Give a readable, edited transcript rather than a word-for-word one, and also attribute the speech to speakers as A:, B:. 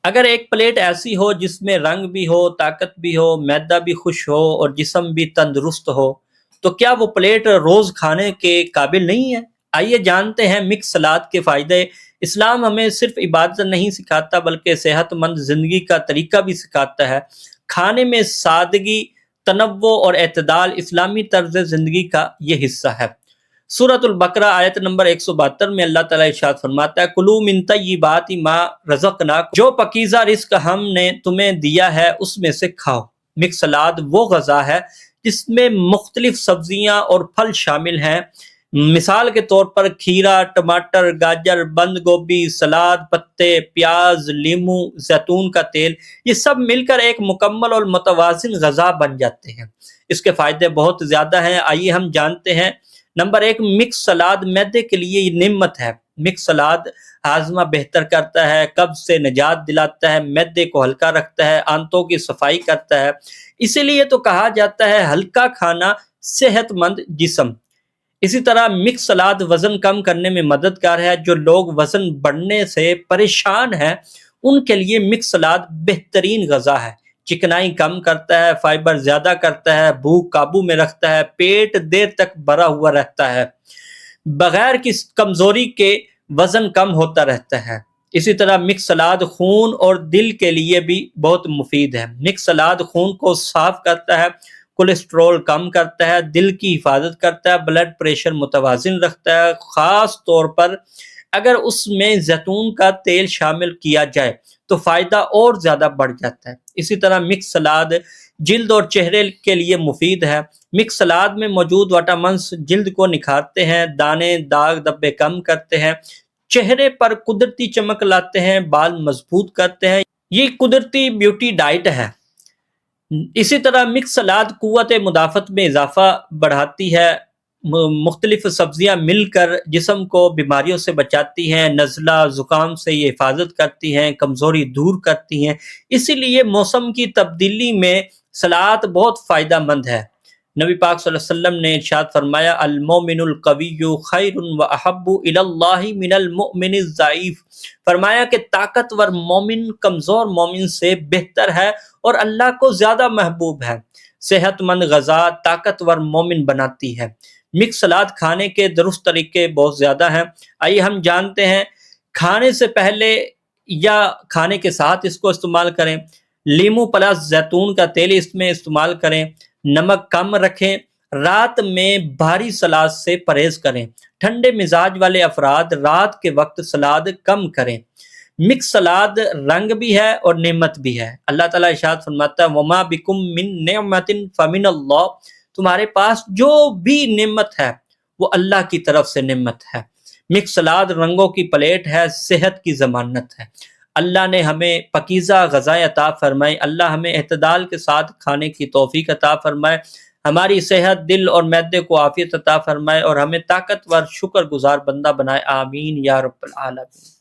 A: اگر ایک پلیٹ ایسی ہو جس میں رنگ بھی ہو، طاقت بھی ہو، معدہ بھی خوش ہو اور جسم بھی تندرست ہو، تو کیا وہ پلیٹ روز کھانے کے قابل نہیں ہے؟ آئیے جانتے ہیں مکس سلاد کے فائدے۔ اسلام ہمیں صرف عبادت نہیں سکھاتا بلکہ صحت مند زندگی کا طریقہ بھی سکھاتا ہے۔ کھانے میں سادگی، تنوع اور اعتدال اسلامی طرز زندگی کا یہ حصہ ہے۔ سورۃ البقرہ آیت نمبر 172 میں اللہ تعالیٰ ارشاد فرماتا ہے، کلوا من طیبات ما رزقناکم، جو پاکیزہ رزق ہم نے تمہیں دیا ہے اس میں سے کھاؤ۔ مکس سلاد وہ غذا ہے جس میں مختلف سبزیاں اور پھل شامل ہیں۔ مثال کے طور پر کھیرا، ٹماٹر، گاجر، بند گوبھی، سلاد پتے، پیاز، لیموں، زیتون کا تیل، یہ سب مل کر ایک مکمل اور متوازن غذا بن جاتے ہیں۔ اس کے فائدے بہت زیادہ ہیں، آئیے ہم جانتے ہیں۔ نمبر 1، مکس سلاد معدے کے لیے یہ نعمت ہے۔ مکس سلاد ہاضمہ بہتر کرتا ہے، قبض سے نجات دلاتا ہے، معدے کو ہلکا رکھتا ہے، آنتوں کی صفائی کرتا ہے۔ اسی لیے تو کہا جاتا ہے ہلکا کھانا صحت مند جسم۔ اسی طرح مکس سلاد وزن کم کرنے میں مددگار ہے۔ جو لوگ وزن بڑھنے سے پریشان ہیں ان کے لیے مکس سلاد بہترین غذا ہے۔ چکنائی کم کرتا ہے، فائبر زیادہ کرتا ہے، بھوک قابو میں رکھتا ہے، پیٹ دیر تک بھرا ہوا رہتا ہے، بغیر کسی کمزوری کے وزن کم ہوتا رہتا ہے۔ اسی طرح مکس سلاد خون اور دل کے لیے بھی بہت مفید ہے۔ مکس سلاد خون کو صاف کرتا ہے، کولیسٹرول کم کرتا ہے، دل کی حفاظت کرتا ہے، بلڈ پریشر متوازن رکھتا ہے، خاص طور پر اگر اس میں زیتون کا تیل شامل کیا جائے تو فائدہ اور زیادہ بڑھ جاتا ہے۔ اسی طرح مکس سلاد جلد اور چہرے کے لیے مفید ہے۔ مکس سلاد میں موجود وٹامنس جلد کو نکھارتے ہیں، دانے، داغ دھبے کم کرتے ہیں، چہرے پر قدرتی چمک لاتے ہیں، بال مضبوط کرتے ہیں۔ یہ قدرتی بیوٹی ڈائٹ ہے۔ اسی طرح مکس سلاد قوت مدافعت میں اضافہ بڑھاتی ہے۔ مختلف سبزیاں مل کر جسم کو بیماریوں سے بچاتی ہیں، نزلہ زکام سے یہ حفاظت کرتی ہیں، کمزوری دور کرتی ہیں۔ اسی لیے موسم کی تبدیلی میں سلاد بہت فائدہ مند ہے۔ نبی پاک صلی اللہ علیہ وسلم نے ارشاد فرمایا، المومن القوی خیر و احب الی اللہ من المؤمن الضعیف۔ فرمایا کہ طاقتور مومن کمزور مومن سے بہتر ہے اور اللہ کو زیادہ محبوب ہے۔ صحت مند غذا طاقتور مومن بناتی ہے۔ مکس سلاد کھانے کے درست طریقے بہت زیادہ ہیں، آئیے ہم جانتے ہیں۔ کھانے سے پہلے یا کھانے کے ساتھ اس کو استعمال کریں۔ لیموں پلس زیتون کا تیل اس میں استعمال کریں۔ نمک کم رکھیں۔ رات میں بھاری سلاد سے پرہیز کریں۔ ٹھنڈے مزاج والے افراد رات کے وقت سلاد کم کریں۔ مکس سلاد رنگ بھی ہے اور نعمت بھی ہے۔ اللہ تعالیٰ ارشاد فرماتا ہے، وما بکم من نعمت فمن اللہ، تمہارے پاس جو بھی نعمت ہے وہ اللہ کی طرف سے نعمت ہے۔ مکس سلاد رنگوں کی پلیٹ ہے، صحت کی ضمانت ہے۔ اللہ نے ہمیں پاکیزہ غذائیں عطا فرمائے، اللہ ہمیں اعتدال کے ساتھ کھانے کی توفیق عطا فرمائے، ہماری صحت، دل اور معدے کو عافیت عطا فرمائے اور ہمیں طاقتور شکر گزار بندہ بنائے، آمین یا رب العالمین۔